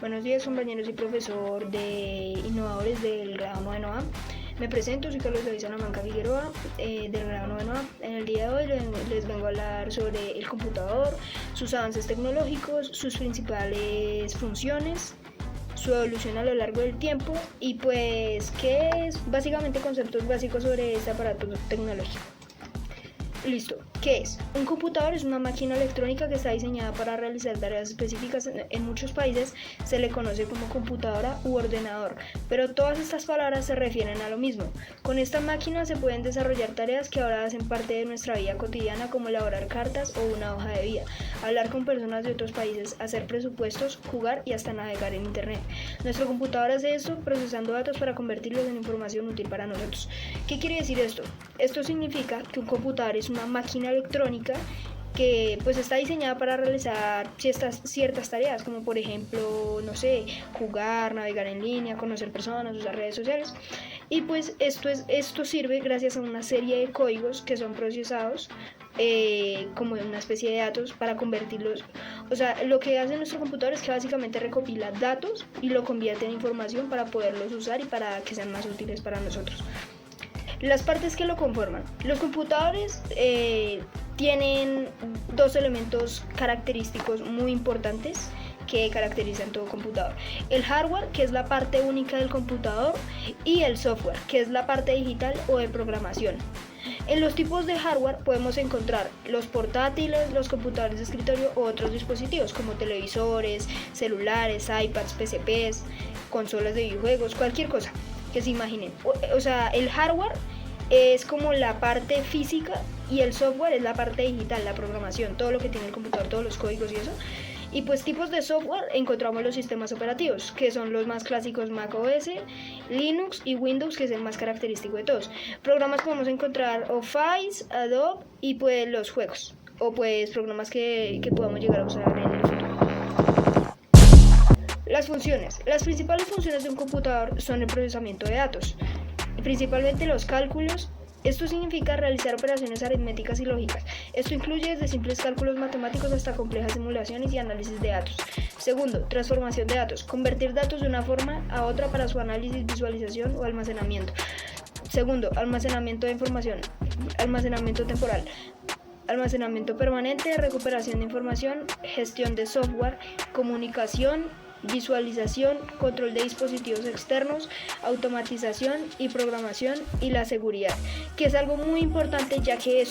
Buenos días, compañeros y profesor de innovadores del grado 9A. Me presento, soy Carlos David Salamanca Figueroa, del grado 9A. En el día de hoy les vengo a hablar sobre el computador, sus avances tecnológicos, sus principales funciones, su evolución a lo largo del tiempo y pues qué es básicamente conceptos básicos sobre este aparato tecnológico. Listo, ¿qué es? Un computador es una máquina electrónica que está diseñada para realizar tareas específicas. En muchos países se le conoce como computadora u ordenador, pero todas estas palabras se refieren a lo mismo. Con esta máquina se pueden desarrollar tareas que ahora hacen parte de nuestra vida cotidiana, como elaborar cartas o una hoja de vida, hablar con personas de otros países, hacer presupuestos, jugar y hasta navegar en internet. Nuestro computador hace esto procesando datos para convertirlos en información útil para nosotros. ¿Qué quiere decir esto? Esto significa que un computador es una máquina electrónica que pues está diseñada para realizar ciertas tareas, como por ejemplo, jugar, navegar en línea, conocer personas, usar redes sociales. Y pues esto sirve gracias a una serie de códigos que son procesados como una especie de datos para convertirlos. O sea, lo que hace nuestro computador es que básicamente recopila datos y lo convierte en información para poderlos usar y para que sean más útiles para nosotros. Las partes que lo conforman. Los computadores tienen dos elementos característicos muy importantes que caracterizan todo computador: el hardware, que es la parte única del computador, y el software, que es la parte digital o de programación. En los tipos de hardware podemos encontrar los portátiles, los computadores de escritorio u otros dispositivos como televisores, celulares, iPads, PCPs, consolas de videojuegos, cualquier cosa que se imaginen. O sea, el hardware es como la parte física y el software es la parte digital, la programación, todo lo que tiene el computador, todos los códigos y eso. Y pues tipos de software encontramos los sistemas operativos, que son los más clásicos: macOS, Linux y Windows, que es el más característico de todos. Programas podemos encontrar Office, Adobe y pues los juegos, o pues programas que podamos llegar a usar en el futuro. Las funciones. Las principales funciones de un computador son el procesamiento de datos, principalmente los cálculos. Esto significa realizar operaciones aritméticas y lógicas. Esto incluye desde simples cálculos matemáticos hasta complejas simulaciones y análisis de datos. Segundo, transformación de datos. Convertir datos de una forma a otra para su análisis, visualización o almacenamiento. Segundo, almacenamiento de información. Almacenamiento temporal. Almacenamiento permanente, recuperación de información, gestión de software, comunicación, visualización, control de dispositivos externos, automatización y programación, y la seguridad, que es algo muy importante, ya que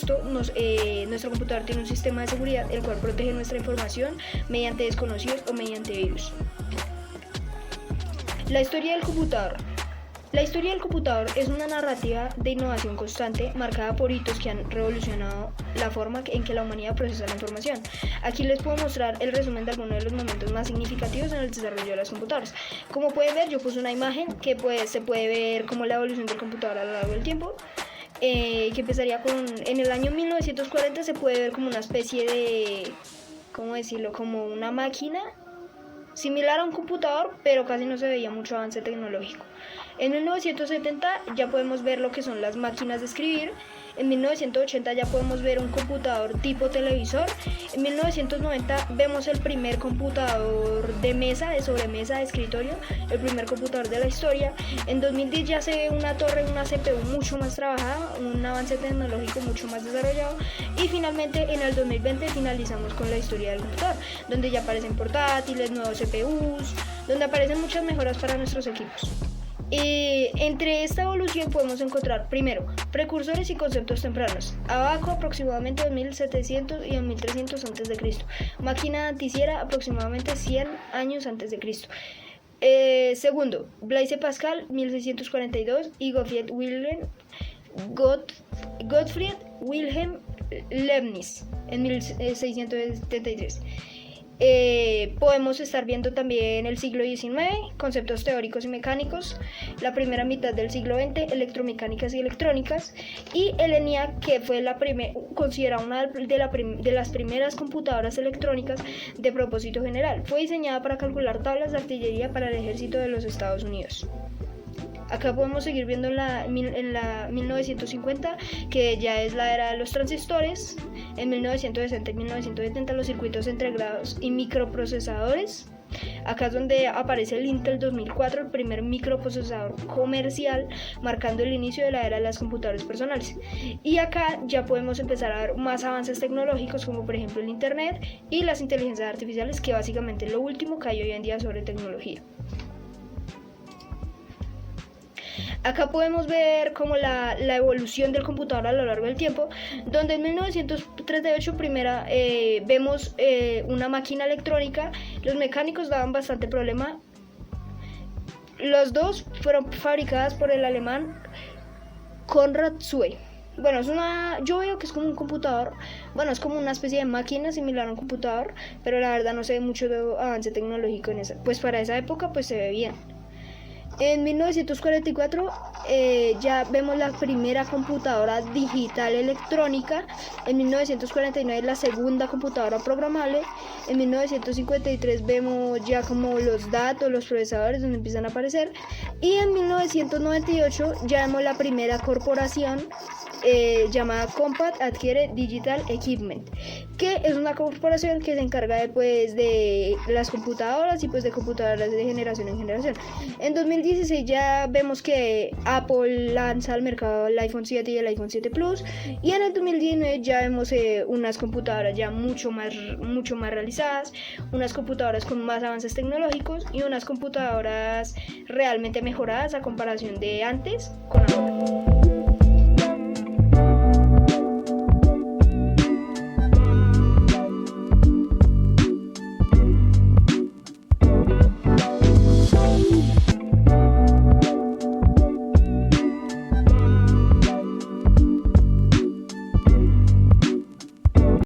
nuestro computador tiene un sistema de seguridad el cual protege nuestra información mediante desconocidos o mediante virus. La historia del computador. La historia del computador es una narrativa de innovación constante marcada por hitos que han revolucionado la forma en que la humanidad procesa la información. Aquí les puedo mostrar el resumen de algunos de los momentos más significativos en el desarrollo de los computadores. Como pueden ver, yo puse una imagen que se puede ver como la evolución del computador a lo largo del tiempo. Que empezaría en el año 1940 se puede ver como una especie de, como una máquina similar a un computador, pero casi no se veía mucho avance tecnológico. En 1970 ya podemos ver lo que son las máquinas de escribir. En 1980 ya podemos ver un computador tipo televisor. En 1990 vemos el primer computador de mesa, de sobremesa, de escritorio, el primer computador de la historia. En 2010 ya se ve una torre, una CPU mucho más trabajada, un avance tecnológico mucho más desarrollado. Y finalmente en el 2020 finalizamos con la historia del computador, donde ya aparecen portátiles, nuevos CPUs, donde aparecen muchas mejoras para nuestros equipos. Entre esta evolución podemos encontrar primero precursores y conceptos tempranos. Abaco aproximadamente 2700 y 2300 a.C. Máquina anticiera aproximadamente 100 años antes de Cristo. Segundo, Blaise Pascal 1642 y Gottfried Wilhelm Leibniz en 1673. Podemos estar viendo también el siglo XIX, conceptos teóricos y mecánicos, la primera mitad del siglo XX, electromecánicas y electrónicas, y el ENIAC, que fue considerada una de las primeras computadoras electrónicas de propósito general. Fue diseñada para calcular tablas de artillería para el ejército de los Estados Unidos. Acá podemos seguir viendo en la 1950, que ya es la era de los transistores. En 1960 y 1970 los circuitos integrados y microprocesadores. Acá es donde aparece el Intel 2004, el primer microprocesador comercial, marcando el inicio de la era de las computadoras personales. Y acá ya podemos empezar a ver más avances tecnológicos, como por ejemplo el Internet y las inteligencias artificiales, que básicamente es lo último que hay hoy en día sobre tecnología. Acá podemos ver como la evolución del computador a lo largo del tiempo, donde en 1938 vemos una máquina electrónica. Los mecánicos daban bastante problema. Los dos fueron fabricadas por el alemán Konrad Zuse. Bueno, yo veo que es como un computador, bueno, es como una especie de máquina similar a un computador, pero la verdad no se ve mucho de avance tecnológico en esa, pues para esa época pues se ve bien. En 1944 ya vemos la primera computadora digital electrónica. En 1949 la segunda computadora programable. En 1953 vemos ya como los datos, los procesadores donde empiezan a aparecer. Y en 1998 ya vemos la primera corporación llamada Compaq adquiere Digital Equipment, que es una corporación que se encarga de las computadoras y pues de computadoras de generación en generación. En 2016 ya vemos que Apple lanza al mercado el iPhone 7 y el iPhone 7 Plus, y en el 2019 ya vemos unas computadoras ya mucho más realizadas, unas computadoras con más avances tecnológicos y unas computadoras realmente mejoradas a comparación de antes con ahora.